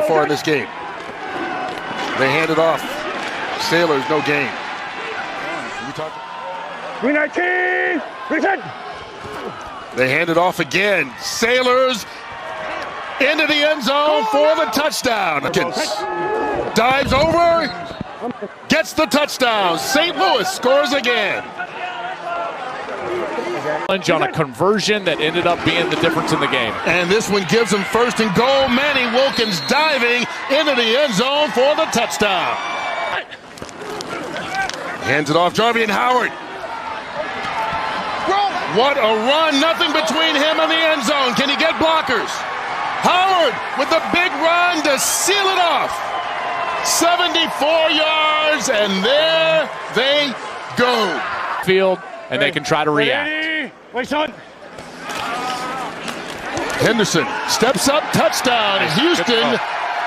far in this game. They hand it off. Sailors, no gain. 319! Reset! They hand it off again. Sailors into the end zone for the touchdown. Dives over, gets the touchdown. St. Louis scores again. On a conversion that ended up being the difference in the game. And this one gives them first and goal. Manny Wilkins diving into the end zone for the touchdown. Hands it off, Jarvian Howard. What a run, nothing between him and the end zone. Can he get blockers? Howard with the big run to seal it off. 74 yards, and there they go. Field, and they can try to react. Wait, son. Henderson steps up, touchdown. Houston,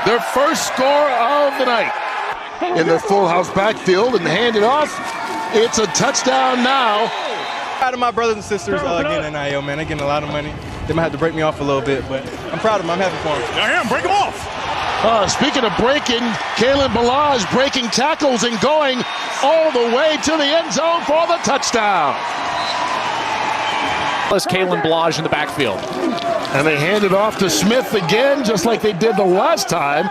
their first score of the night. In their full house backfield and hand it off. It's a touchdown now. Proud of my brothers and sisters getting an NIL, man. They're getting a lot of money. They might have to break me off a little bit, but I'm proud of them. I'm happy for them. I am. Break them off. Speaking of breaking, Kalen Balazs breaking tackles and going all the way to the end zone for the touchdown. Kalen Balazs in the backfield. And they hand it off to Smith again, just like they did the last time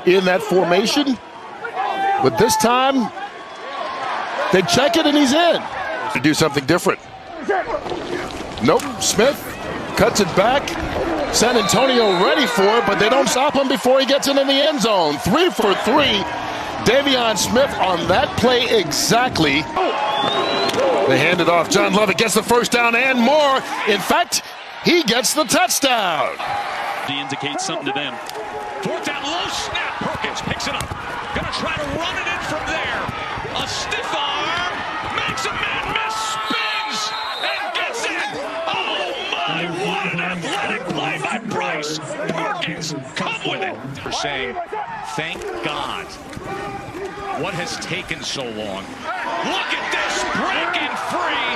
in that formation. But this time, they check it and he's in. To do something different. Nope, Smith cuts it back. San Antonio ready for it, but they don't stop him before he gets into the end zone. 3 for 3. Davion Smith on that play exactly. They hand it off. John Lovett gets the first down and more. In fact, he gets the touchdown. He indicates something to them. Fourth down, low snap. Perkins picks it up. Gonna try to run it in from there. A stiff arm. Makes a man miss. Spins and gets it. Oh my, what an athletic play by Bryce. Perkins, come with it. For saying, thank God. What has taken so long? Look at this, breaking free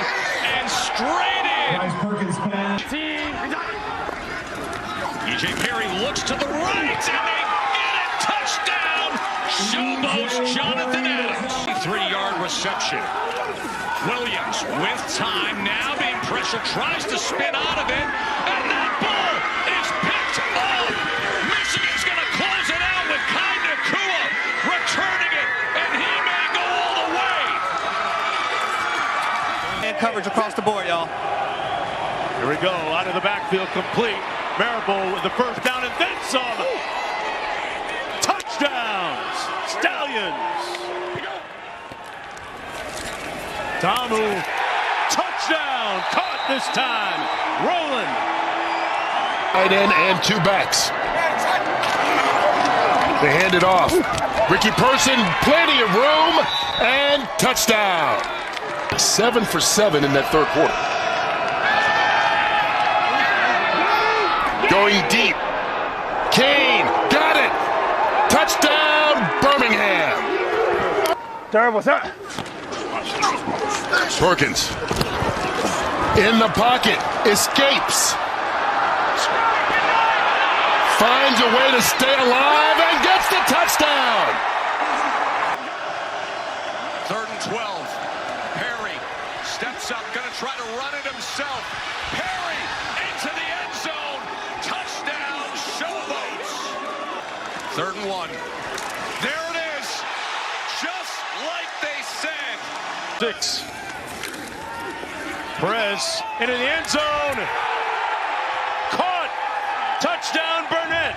and straight in. E.J. Perry looks to the right and they get it. Touchdown. Showboats Jonathan Adams. 3-yard reception. Williams with time now being pressured, tries to spin out of it, and that ball is picked up. Michigan's going to close it out with Kai Nakua returning it, and he may go all the way. And coverage across the board, y'all. Here we go. Out of the backfield, complete. Marable with the first down and then some. Touchdowns. Stallions. Tamu, touchdown, caught this time, Roland. Tight end and 2 backs. They hand it off. Ricky Person, plenty of room, and touchdown. 7 for 7 in that third quarter. Going deep. Kane, got it. Touchdown, Birmingham. Terrible, sir. Perkins in the pocket, escapes, finds a way to stay alive and gets the touchdown. 3rd and 12. Perry steps up, gonna try to run it himself. Perry into the end zone. Touchdown, Showboats. 3rd and 1. There it is. Just like they said. 6. Perez into the end zone. Caught. Touchdown, Burnett.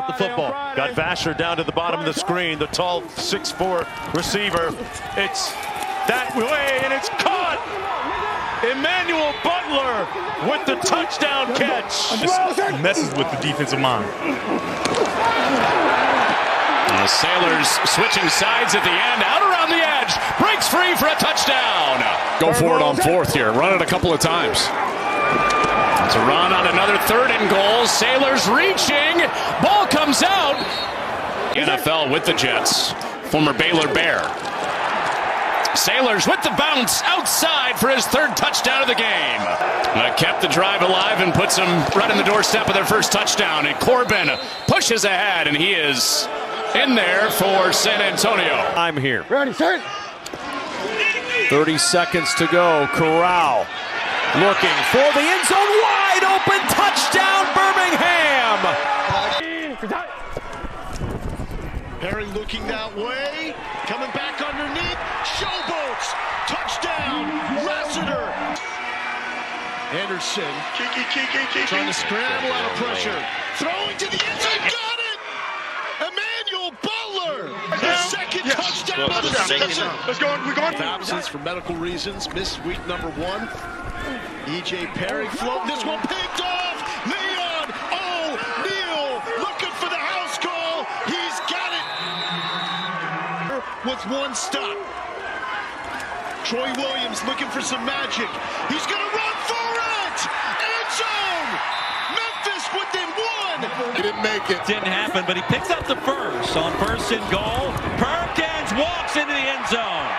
The football. Got Vasher down to the bottom of the screen. The tall 6'4" receiver. It's that way, and it's caught. Emmanuel Butler with the touchdown catch. This messes with the defensive mind. The Sailors switching sides at the end, out around the edge, breaks free for a touchdown. Go for it on 4th here, run it a couple of times. It's a run on another 3rd and goal. Sailors reaching, ball comes out. NFL with the Jets, former Baylor Bear. Sailors with the bounce outside for his third touchdown of the game. Kept the drive alive and puts them right on the doorstep of their first touchdown. And Corbin pushes ahead, and he is in there for San Antonio. I'm here. Ready, set. 30 seconds to go. Corral looking for the end zone. Wide open touchdown, Birmingham. Perry looking that way, coming back underneath, showboats, touchdown, Lassiter. Anderson, trying to scramble out of pressure, throwing to the end zone, got it! Emmanuel Butler, his second touchdown of the season. Let's go. We're going. Absence for medical reasons, missed week number 1. E.J. Perry floating this one, picked off. Leon O'Neal looking for the house call. He's got it with one stop. Troy Williams looking for some magic. He's going to run for it. End zone. Memphis within 1. He didn't make it. Didn't happen, but he picks up the first on 1st and goal. Perkins walks into the end zone.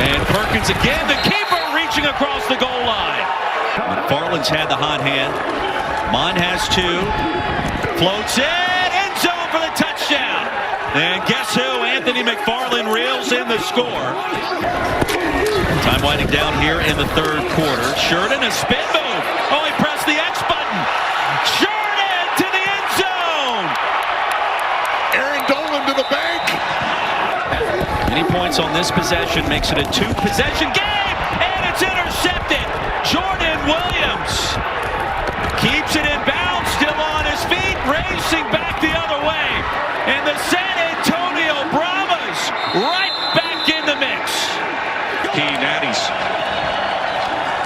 And Perkins again, the keeper reaching across the goal line. McFarland's had the hot hand. Mon has 2. Floats in, end zone for the touchdown. And guess who? Anthony McFarland reels in the score. Time winding down here in the 3rd quarter. Sheridan, a spin move. Oh, he pressed the X button. Sheridan to the end zone. Aaron Dolan to the bank. Many points on this possession makes it a 2-possession game, and it's intercepted. Jordan Williams keeps it in bounds, still on his feet, racing back the other way. And the San Antonio Brahmas right back in the mix. Key Natties.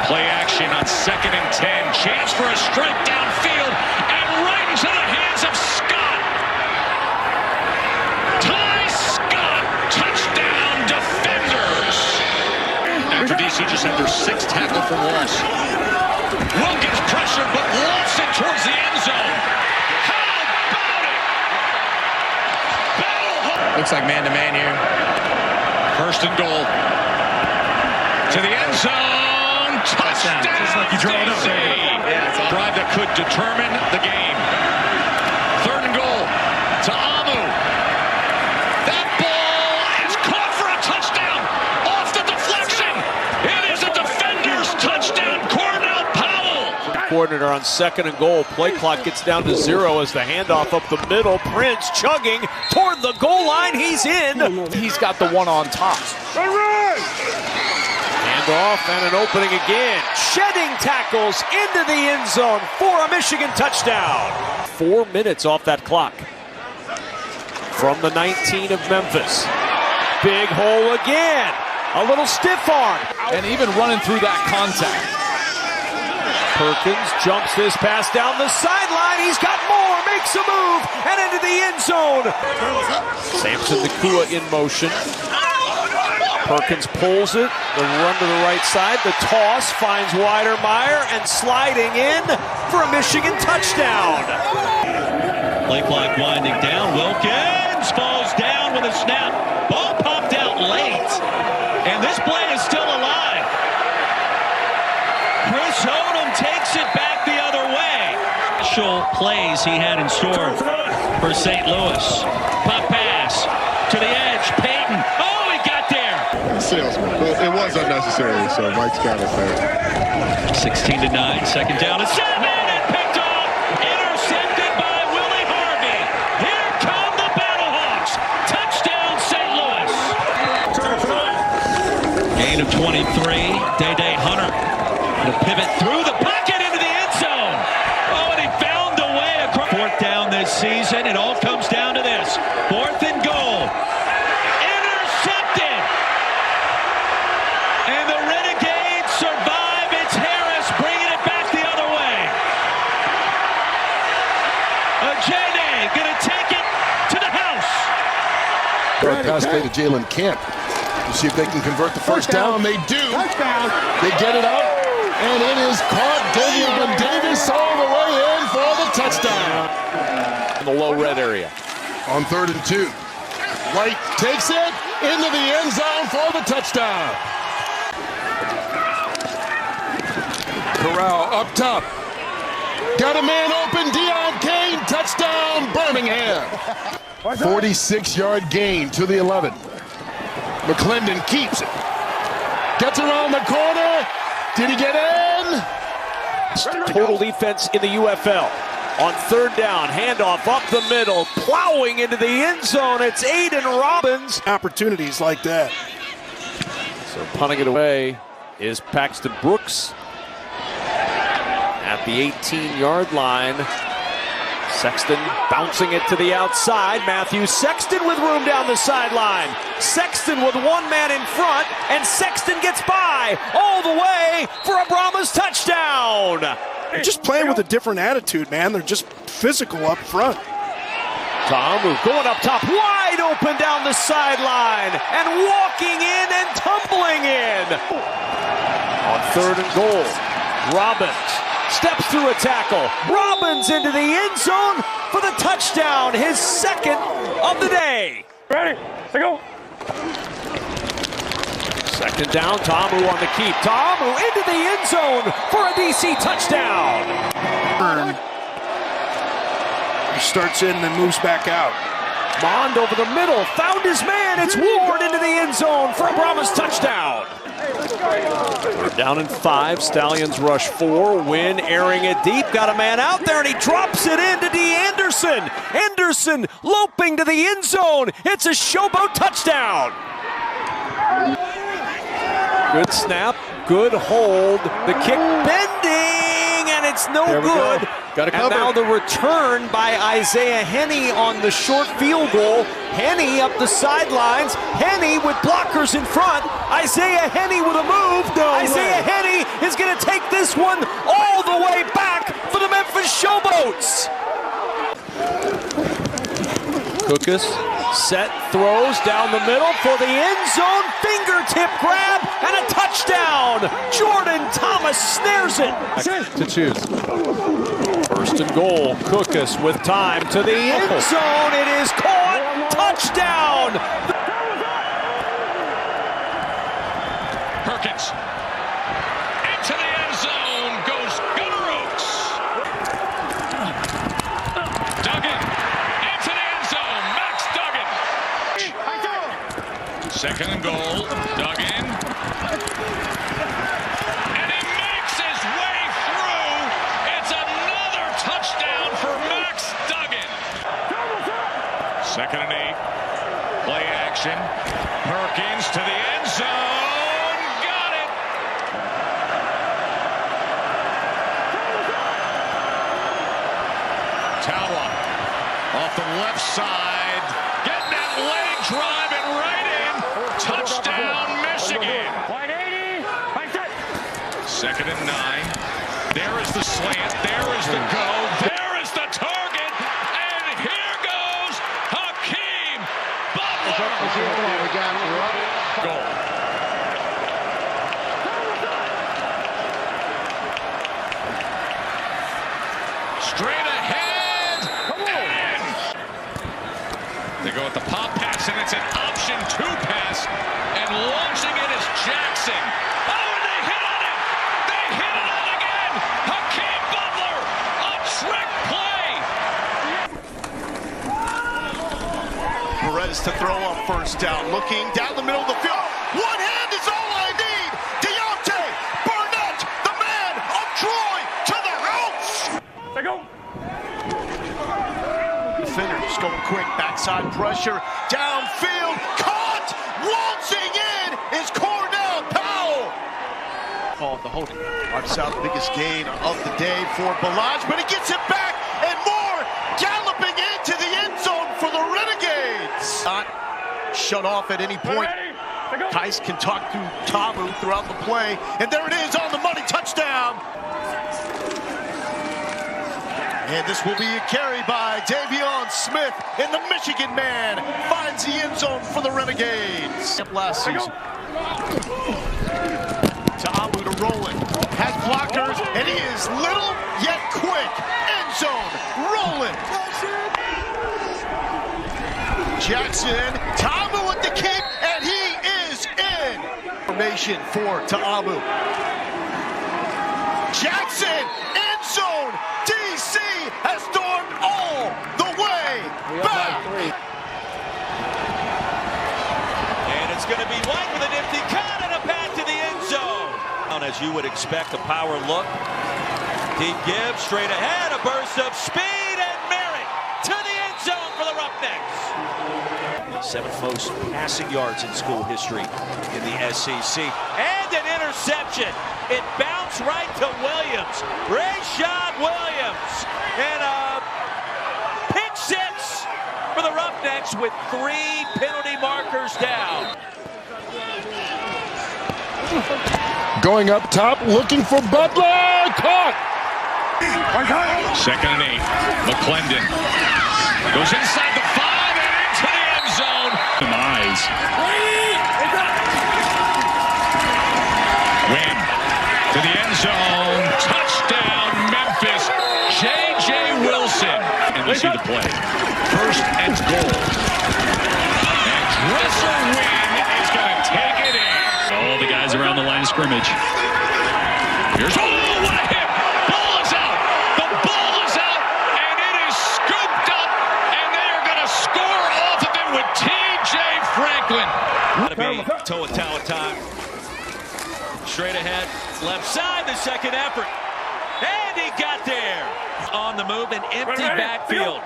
Play action on 2nd and 10. Chance for a strike downfield, and right into the hands of Scott. After DC just had their 6th tackle for loss. Wilkins pressured, but lofts it towards the end zone. How about it? Battle. Looks like man-to-man here. 1st and goal. To the end zone. Touchdown. Just like you draw it up. DC. Drive that could determine the game. 3rd and goal. To Amu. That ball is caught for a touchdown. Off the deflection. It is a defender's touchdown. Cornell Powell. Coordinator on 2nd and goal. Play clock gets down to 0 as the handoff up the middle. Prince chugging toward the goal line. He's in. He's got the one on top. Handoff and an opening again. Shedding tackles into the end zone for a Michigan touchdown. 4 minutes off that clock. From the 19 of Memphis. Big hole again. A little stiff arm. And even running through that contact. Perkins jumps this pass down the sideline. He's got more, makes a move, and into the end zone. Samson Nakua in motion. Perkins pulls it. The run to the right side. The toss finds Weidermeyer, and sliding in for a Michigan touchdown. Play clock winding down. Wilkins falls down with a snap. Ball popped out late, and this play is still alive. Chris Odom takes it back the other way. Special plays he had in store for St. Louis. Pop pass to the edge. Peyton. Oh, he got there. Salesman, but it was unnecessary, so Mike's got it there. 16-9, 2nd down and 7, and picked off. Intercepted by Willie Harvey. Here come the Battlehawks. Touchdown, St. Louis. Gain of 23. Day Hunter. The pivot through the pocket into the end zone. Oh, and he found a way across. 4th down this season. It all comes down to this. 4th and goal. Intercepted. And the Renegades survive. It's Harris bringing it back the other way. Ajay going to take it to the house. Pass play to Jalen Camp. To see if they can convert the first down. They do. They get it out. And it is caught. David Davis all the way in for the touchdown. In the low red area. On 3rd and 2. White takes it into the end zone for the touchdown. Corral up top. Got a man open, Deion Kane, touchdown, Birmingham. 46-yard gain to the 11. McClendon keeps it. Gets around the corner. Did he get in? Total defense in the UFL. On third down, handoff up the middle, plowing into the end zone. It's Aiden Robbins. Opportunities like that. So punting it away is Paxton Brooks at the 18-yard line. Sexton bouncing it to the outside. Matthew Sexton with room down the sideline. Sexton with one man in front, and Sexton gets by all the way for a Brahmas touchdown. They're just playing with a different attitude, man. They're just physical up front. Tamu going up top, wide open down the sideline, and walking in and tumbling in. On third and goal, Robbins steps through a tackle. Robbins into the end zone for the touchdown, his second of the day. Ready, let's go. Second down, Tamu on the keep. Tamu into the end zone for a DC touchdown. He starts in and then moves back out. Mond over the middle, found his man. It's Ward into the end zone for a Brahmas touchdown. They're down in 5. Stallions rush 4. Wynn airing it deep. Got a man out there, and he drops it into D. Anderson. Anderson loping to the end zone. It's a showboat touchdown. Good snap, good hold. The kick bending, and it's no good. Got it and now the return by Isaiah Henney on the short field goal. Henney up the sidelines. Henney with blockers in front. Isaiah Henney with a move. Isaiah Henney is going to take this one all the way back for the Memphis Showboats. Cookus set, throws down the middle for the end zone. Fingertip grab and a touchdown. Jordan Thomas snares it. To choose. First and goal. Cookus with time to the end zone. It is caught. Touchdown. Perkins into the end zone goes Gunnar Oaks. Duggan into the end zone. Max Duggan. Second and goal. Duggan. And he makes his way through. It's another touchdown for Max Duggan. Second and 8. Play action. Perkins to the end zone. Got it. Tawa off the left side. Getting that leg drive and right in. Touchdown, Michigan. 180. Second and 9. There is the slant. There is the go. There is the target. And here goes Hakeem Butler. Goal. Straight ahead. And they go with the pop pass, and it's an option 2 pass. And launching it is Jackson. Oh, and they hit on it. They hit it on again. Hakeem Butler, a trick play. Perez to throw up first down. Looking down the middle of the field. One hand is all I need. Deontay Burnett, the man of Troy, to the house. Defenders going quick. Backside pressure. Downfield. Caught. Waltzing in is Cornell Powell. Call the holding. Marks out the biggest gain of the day for Balaj, but he gets it back and more. Galloping into the end zone for the Renegades. Not shut off at any point. Tice can talk to Tamu throughout the play, and there it is on the money, touchdown. And this will be a carry by Davion Smith, and the Michigan man finds the end zone for the Renegades. Last season. Tamu to Rowland, has blockers, and he is little yet quick. End zone, Rowland. Jackson, Ta'amu with the kick, and he is in. Formation for Ta'amu. Jackson, end zone. DC has stormed all the way back. And it's going to be White with a nifty cut and a pass to the end zone. As you would expect, a power look. Deep give, straight ahead, a burst of speed, and Merritt to the end zone for the Roughnecks. Seventh most passing yards in school history in the SEC. And an interception. It bounced right to Williams. Rashad Williams. And a pick six for the Roughnecks with 3 penalty markers down. Going up top, looking for Butler. Caught. 2nd and 8. McClendon goes inside the 5 and into the end zone. Some eyes. Win to the end zone. Touchdown, Memphis. J.J. Wilson. And let's see the play. 1st and goal. And Dressel Wynn is going to take it in. All the guys around the line of scrimmage. Here's what a hit. Ball is out. The ball is out, and it is scooped up, and they are going to score off of it with T.J. Franklin. Going to be toe-a-toe time. Straight ahead, left side, the second effort. And he got there. On the move, an empty backfield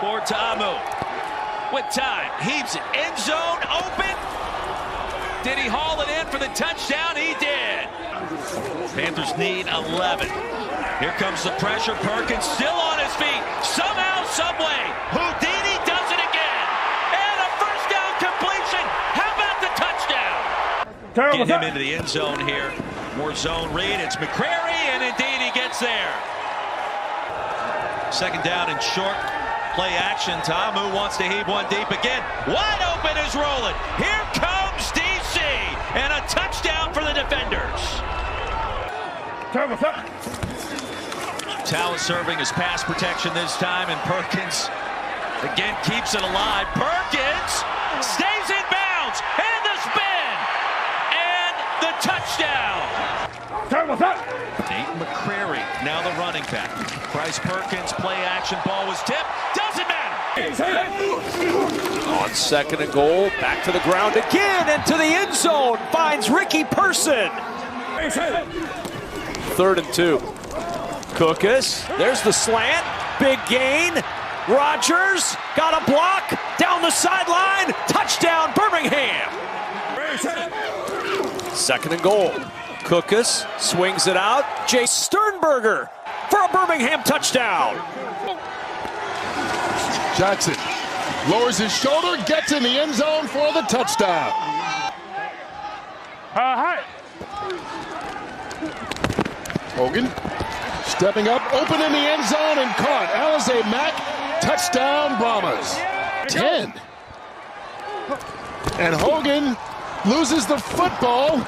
for Ta'amu. With time, heaves it. End zone open. Did he haul it in for the touchdown? He did. Panthers need 11. Here comes the pressure. Perkins still on his feet. Somehow, someway, Houdini does it again. And a first down completion. How about the touchdown? Get him into the end zone here. More zone read. It's McCrary, and indeed he gets there. 2nd down and short. Play action. Ta'amu wants to heave one deep again. Wide open is rolling. Here comes DC. And a touchdown for the defenders. Talent serving as pass protection this time. And Perkins again keeps it alive. Perkins stays in bounds. And the spin. And the touchdown. Nate McCrary, now the running back. Bryce Perkins, play action, ball was tipped. Doesn't matter. On 2nd and goal, back to the ground again, and to the end zone, finds Ricky Person. 3rd and 2. Cookus, there's the slant, big gain. Rogers, got a block, down the sideline, touchdown Birmingham. 2nd and goal. Cookus swings it out. Jay Sternberger for a Birmingham touchdown. Jackson lowers his shoulder, gets in the end zone for the touchdown. Hogan stepping up, open in the end zone and caught. Alize Mack, touchdown Brahmas. 10. And Hogan loses the football.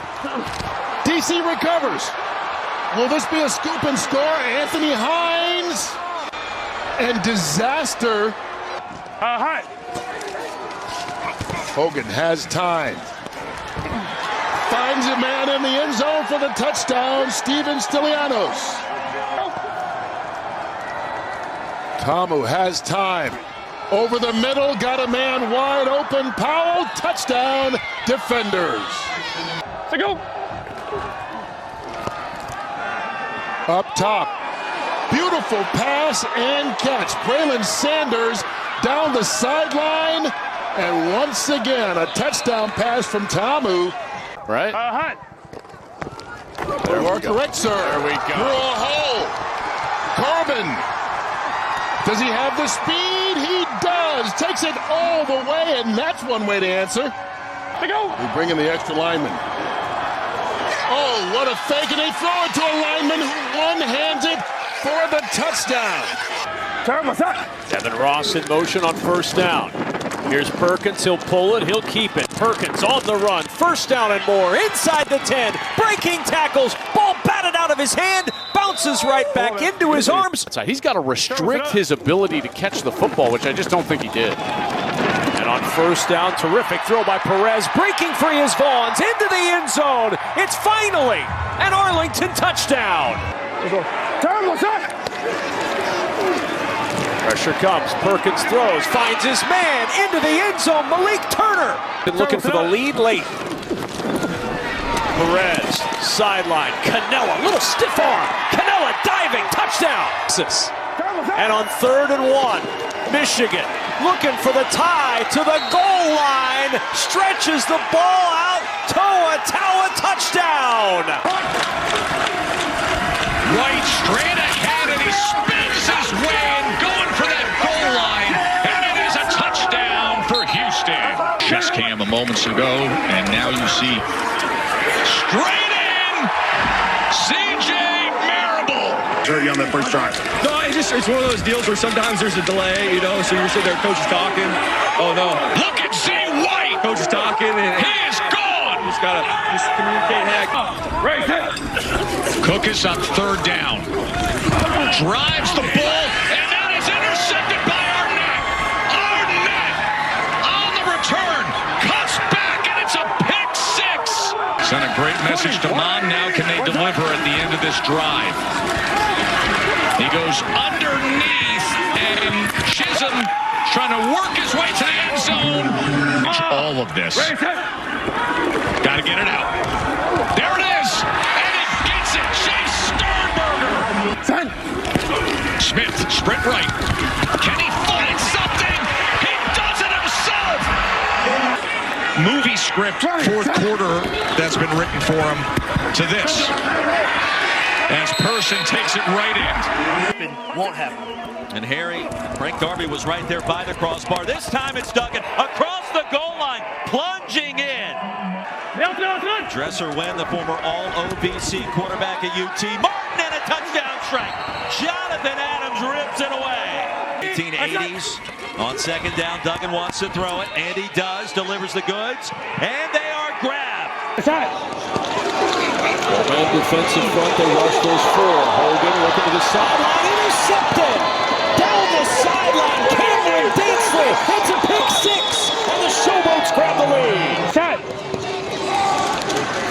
DC recovers. Will this be a scoop and score? Anthony Hines. And disaster. Hogan has time. Finds a man in the end zone for the touchdown, Steven Stylianos. Ta'amu has time. Over the middle, got a man wide open. Powell, touchdown, defenders. To go. Up top, beautiful pass and catch. Braylon Sanders down the sideline, and once again a touchdown pass from Ta'amu. Right? You are correct, sir. There we go. Through a hole. Corbin. Does he have the speed? He does. Takes it all the way, and that's one way to answer. To go. We bring in the extra lineman. Oh, what a fake, and they throw it to a lineman who one-hands it for the touchdown. Devin Ross in motion on 1st down. Here's Perkins, he'll pull it, he'll keep it. Perkins on the run, 1st down and more, inside the 10, breaking tackles, ball batted out of his hand, bounces right back into his arms. He's got to restrict his ability to catch the football, which I just don't think he did. on first down. Terrific throw by Perez. Breaking free is Vaughns into the end zone. It's finally an Arlington touchdown. Pressure comes. Perkins throws. Finds his man into the end zone. Malik Turner. Been looking for the lead late. Perez, sideline. Canella, little stiff arm. Canella diving. Touchdown. And on 3rd and 1, Michigan looking for the tie to the goal line. Stretches the ball out. Toa touchdown. White straight ahead, and he spins his way in, going for that goal line. And it is a touchdown for Houston. Chest cam moments ago, and now you see straight in, C.J. Marable. Dirty on that first drive. No, it's one of those deals where sometimes there's a delay, so you're sitting there, coach is talking. Oh, no. Look at Z. White. Coach is talking. And he is gone. Just got to communicate. Right there. Cook is on 3rd down. Drives the ball, and that is intercepted by Arnett. Arnett on the return. Cuts back, and it's a pick 6. Sent a great message to Mon. Now can they deliver at the end of this drive? He goes underneath, and Chisholm trying to work his way to the end zone. All of this. Got to get it out. There it is, and he gets it. Chase Sternberger. Smith, sprint right. Can he find something? He does it himself. Movie script, 4th quarter that's been written for him to this. As Person takes it right in. Won't happen. And Frank Darby was right there by the crossbar. This time it's Duggan across the goal line, plunging in. Dresser Wen, the former All-OVC quarterback at UT. Martin and a touchdown strike. Jonathan Adams rips it away. 1880s on 2nd down. Duggan wants to throw it, and he does. Delivers the goods, and they are grabbed. Man defensive front, they rush those 4. Hogan looking to the sideline, intercepted! Down the sideline, Cameron Dinsley, it's a pick 6, and the Showboats grab the lead.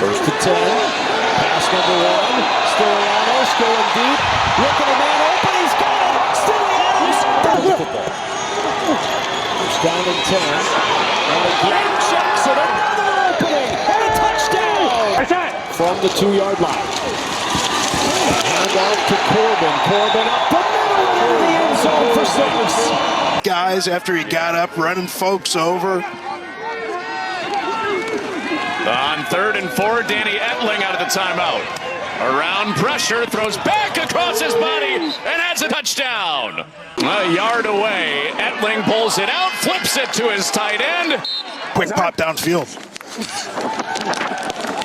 1st and 10, pass number 1, Stylianos going deep, looking a man open, he's got it, Stylianos, down the football. 1st down and 10, and again Jackson, another opening, and a touchdown! From the 2-yard line. Hand out to Corbin. Corbin up the middle into the end zone for 6. Guys, after he got up, running folks over. On 3rd and 4, Danny Etling out of the timeout. Around pressure, throws back across his body, and has a touchdown. A yard away, Etling pulls it out, flips it to his tight end. Quick pop downfield.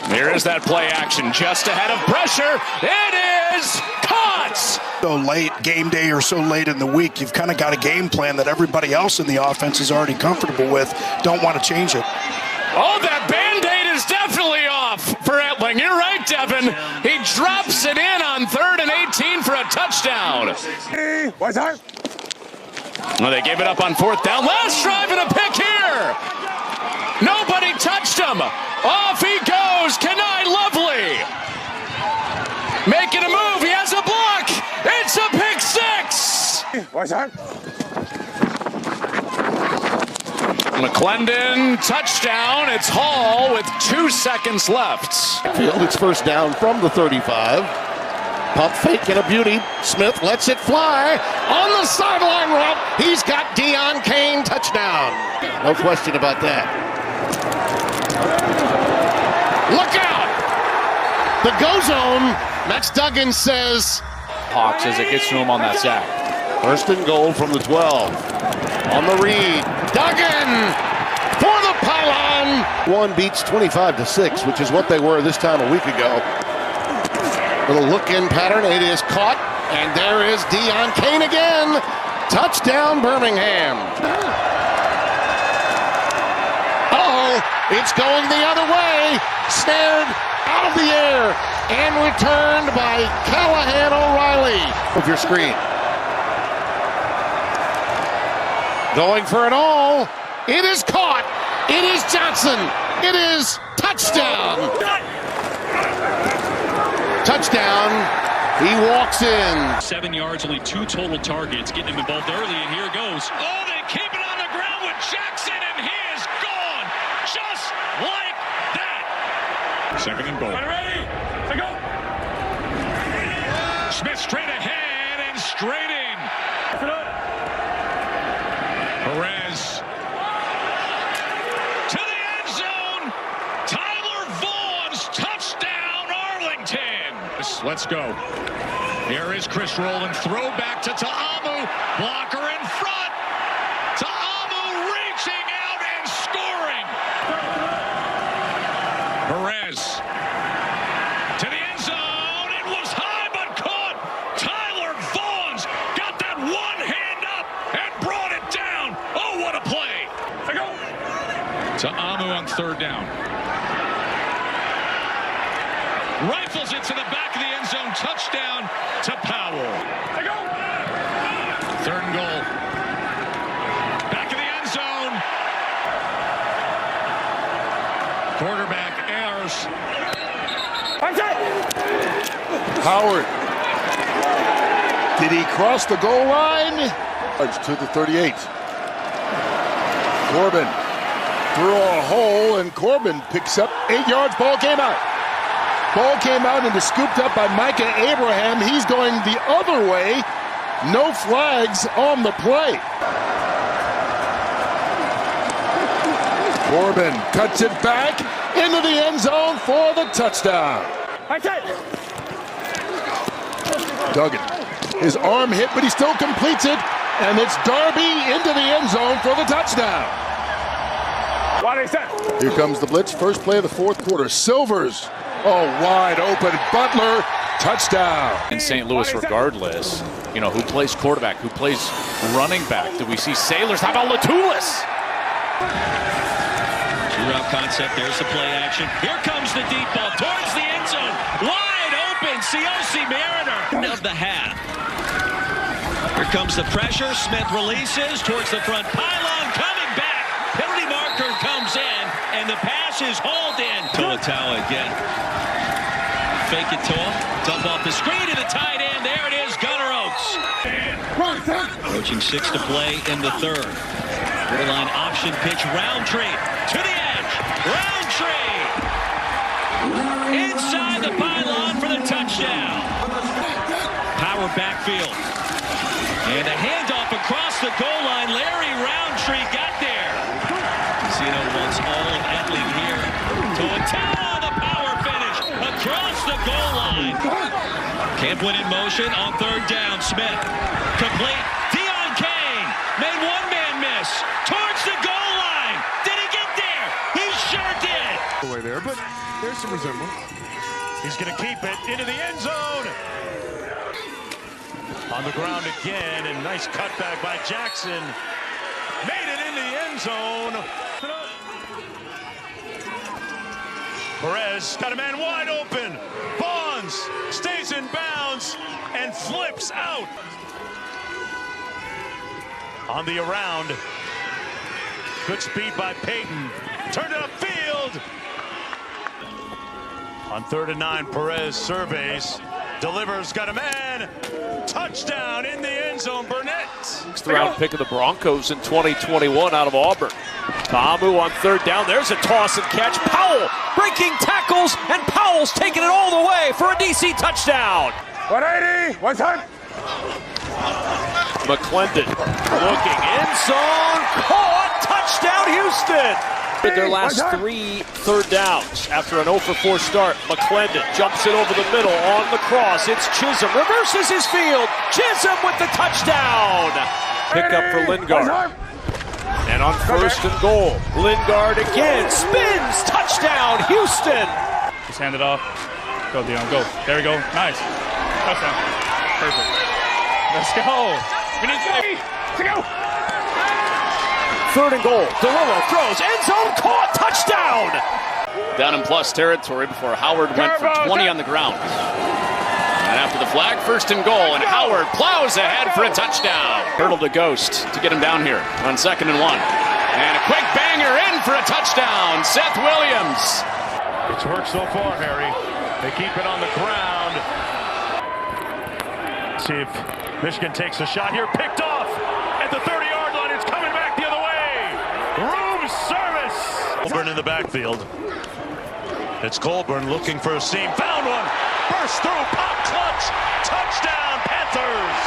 Here is that play action just ahead of pressure. It is caught. So late, game day or so late in the week, you've kind of got a game plan that everybody else in the offense is already comfortable with. Don't want to change it. Oh, that Band-Aid is definitely off for Etling. You're right, Devin. He drops it in on 3rd and 18 for a touchdown. Well, they gave it up on 4th down. Last drive and a pick here. Nobody touched him. Off he goes. Kenai Lovely. Making a move. He has a block. It's a pick 6. McClendon, touchdown. It's Hall with 2 seconds left. Field, it's 1st down from the 35. Pump fake and a beauty. Smith lets it fly. On the sideline route, he's got Deion Kane, touchdown. No question about that. Look out! The go zone. Max Duggan says. Hawks as it gets to him on that sack. 1st and goal from the 12. On the read. Duggan for the pylon. 1 beats 25-6, which is what they were this time a week ago. Little look-in pattern. It is caught. And there is Deion Kane again. Touchdown, Birmingham. It's going the other way. Snared out of the air and returned by Callahan O'Reilly. Of your screen. Going for it all. It is caught. It is Johnson. It is touchdown. Touchdown. He walks in. 7 yards, only 2 total targets, getting him involved early, and here goes. Oh, they keep it on the ground with Jackson, and he is gone just like that. 2nd and goal. Ready? Go. Smith straight ahead and straight in. Perez to the end zone. Tyler Vaughn's touchdown, Arlington. Let's go. Here is Chris rolling, throw back to Ta'amu, blocker in front. Ta'amu reaching out and scoring. Perez to the end zone. It was high but caught. Tyler Vaughn's got that one hand up and brought it down. Oh, what a play. Ta'amu on 3rd down. Rifles it to the back of the end zone. Touchdown to Powell. 3rd and goal. Back of the end zone. Quarterback Ayers. Howard. Did he cross the goal line? To the 38. Corbin through a hole, and Corbin picks up 8 yards. Ball came out. Ball came out and is scooped up by Micah Abraham. He's going the other way. No flags on the play. Corbin cuts it back into the end zone for the touchdown. Duggan. His arm hit, but he still completes it. And it's Darby into the end zone for the touchdown. Here comes the blitz. First play of the 4th quarter. Silvers. Oh, wide open. Butler. Touchdown. In St. Louis, regardless, you know, who plays quarterback, who plays running back. Do we see Sailors? How about Latulis? Two-route concept. There's the play action. Here comes the deep ball towards the end zone. Wide open. Cioce Mariner of the half. Here comes the pressure. Smith releases towards the front pylon. Coming back. Penalty marker comes in, and the pass is hauled in. Toa again. Fake it to him. Dump off the screen to the tight end. There it is, Gunnar Oates. Approaching 6 to play in the 3rd. Borderline option pitch. Roundtree to the edge. Roundtree inside the pylon for the touchdown. Power backfield. And a handoff across the goal line. Larry Roundtree got there. Casino wants all of Etling here. Toa, the power finish across the goal line. Camplin in motion on 3rd down. Smith complete. Deion Kane made one-man miss towards the goal line. Did he get there? He sure did. Way there, but there's some resemblance. He's going to keep it into the end zone. On the ground again, and nice cutback by Jackson. Made it in the end zone. Perez got a man wide open. Bonds stays in bounds and flips out. On the around. Good speed by Payton. Turned it upfield. On 3rd and 9, Perez surveys. Delivers, got a man. Touchdown in the end zone, Burnett. 6th round pick of the Broncos in 2021 out of Auburn. Ta'amu on 3rd down. There's a toss and catch. Powell breaking tackles, and Powell's taking it all the way for a DC touchdown. 180, one time. McClendon looking in zone. Caught. Touchdown, Houston. Their last 3 3rd downs after an 0 for 4 start. McClendon jumps it over the middle on the cross. It's Chisholm. Reverses his field. Chisholm with the touchdown. Pick up for Lingard. And on 1st and goal, Lingard again spins. Touchdown, Houston. Just hand it off. Go, Deion. Go. There we go. Nice. Touchdown. Perfect. Let's go. We need to go. 3rd and goal. DeLillo throws. End zone caught. Touchdown. Down in plus territory before Howard went for 20 on the ground. And after the flag, 1st and goal, and Howard plows ahead for a touchdown. Hurdle to Ghost to get him down here on 2nd and 1. And a quick banger in for a touchdown. Seth Williams. It's worked so far, Harry. They keep it on the ground. See if Michigan takes a shot here. Picked off at the 30-yard line. It's coming back the other way. Room service. Colburn in the backfield. It's Colburn looking for a seam. Found one. Burst through. Pop clutch. Touchdown, Panthers.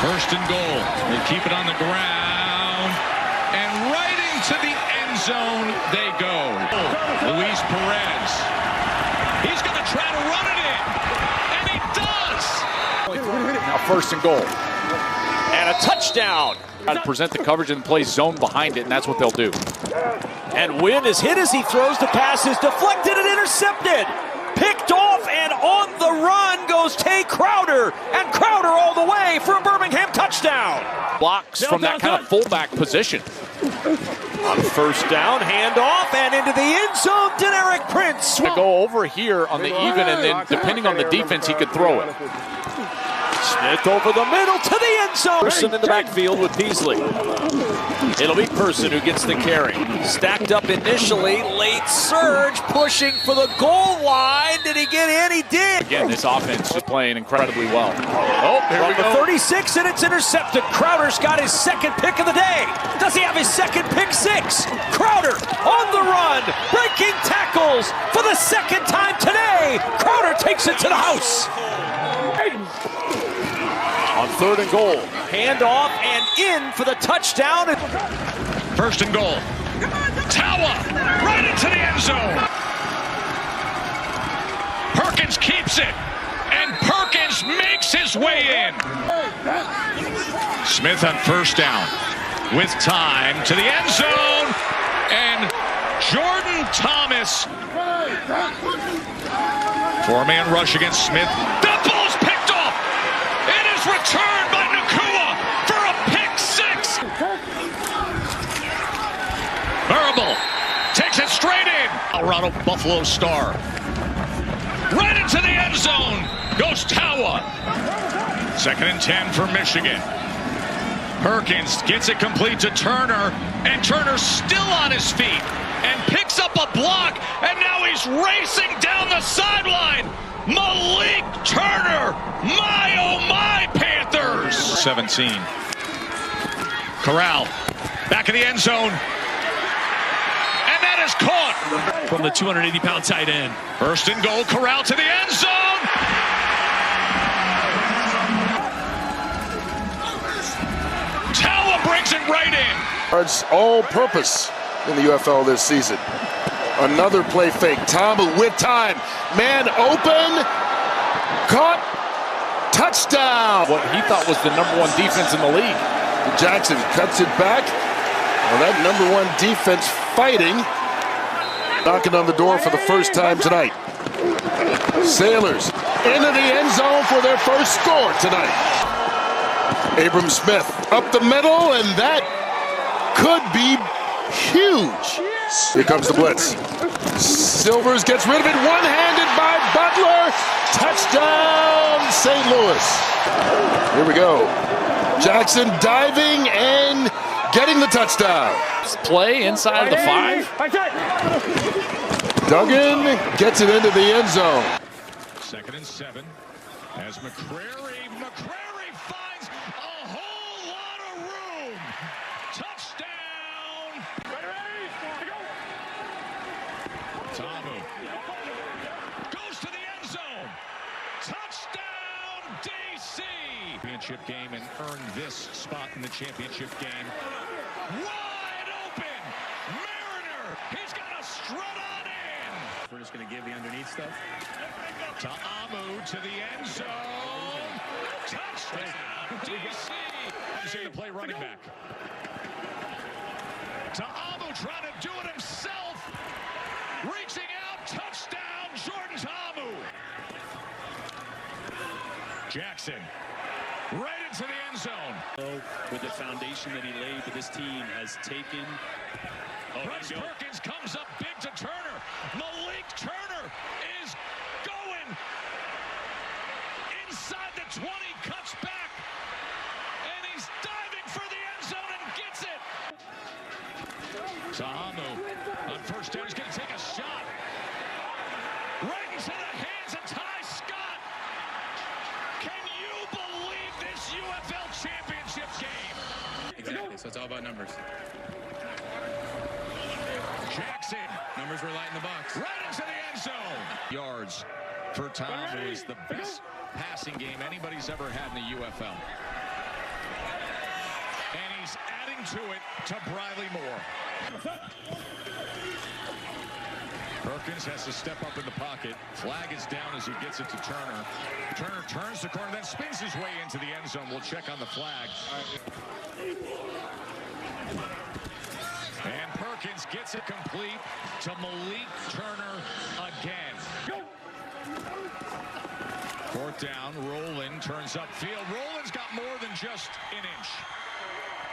First and goal. They keep it on the ground. And right into the end zone they go. Luis Perez. He's going to try to run it in. And he does. Now first and goal. And a touchdown. Try to present the coverage and play zone behind it, and that's what they'll do. And Wynn is hit as he throws the passes. Deflected and intercepted. Picked off and on the run goes Tay Crowder. And Crowder all the way for a Birmingham touchdown. Blocks from that kind of fullback position. On first down, handoff, and into the end zone, Deneric Prince. To go over here on the even, and then depending on the defense, he could throw it. Smith over the middle to the end zone. Person in the backfield with Beasley. It'll be Person who gets the carry. Stacked up initially, late surge, pushing for the goal line. Did he get in? He did. Again, this offense is playing incredibly well. Oh, here we go. 36, and it's intercepted. Crowder's got his second pick of the day. Does he have his second pick six? Crowder on the run, breaking tackles for the second time today. Crowder takes it to the house. On third and goal, handoff and in for the touchdown. First and goal. Tawa right into the end zone. Perkins keeps it, and Perkins makes his way in. Smith on first down with time to the end zone, and Jordan Thomas. Four-man rush against Smith. The ball's picked off. It is returned by Nakua for a pick six. Marable takes it straight in. Colorado Buffalo Star. Right into the end zone goes Tawa. Second and 10 for Michigan. Perkins gets it complete to Turner, and Turner's still on his feet and picks up a block, and now he's racing down the sideline. Malik Turner, my oh my Panthers. 17. Corral back in the end zone, and that is caught from the 280-pound tight end. First and goal, Corral to the end zone. Tawa brings it right in. It's all purpose in the UFL this season. Another play fake. Tom with time. Man open. Caught. Touchdown. What he thought was the #1 defense in the league. Jackson cuts it back. Well, that #1 defense fighting. Knocking on the door for the first time tonight. Sailors into the end zone for their first score tonight. Abram Smith up the middle, and that could be huge. Here comes the blitz. Silvers gets rid of it, one-handed by Butler. Touchdown, St. Louis. Here we go. Jackson diving and getting the touchdown. Play inside of the 5. Duggan gets it into the end zone. Second and 7 as McCrary finds a whole lot of room. Touchdown. Tamu goes to the end zone. Touchdown, DC. Championship game and earned this spot in the championship game. Wide open. Mariner. He's got a strut on in. We're just going to give the underneath stuff. To Amu to the end zone. Touchdown, DC. See the play running back. To Amu trying to do it himself. Reaching out. Touchdown, Jordan Amu. Jackson. Right into the end zone. With the foundation that he laid, but this team has taken. Bryce Perkins comes up big to Turner. Malik Turner is going inside the 20, cuts back, and he's diving for the end zone and gets it. Sahamu on first down. He's going to take a shot. Right into the hands of Ty Scott. Can you believe this UFL championship game? Exactly, so it's all about numbers. Jackson. Numbers were light in the box. Right into the end zone. Yards for Tom, who is the best passing game anybody's ever had in the UFL. And he's adding to it to Briley Moore. Perkins has to step up in the pocket. Flag is down as he gets it to Turner. Turner turns the corner, then spins his way into the end zone. We'll check on the flag. And Perkins gets it complete to Malik Turner again. Fourth down, Rowland turns upfield. Rowland's got more than just an inch.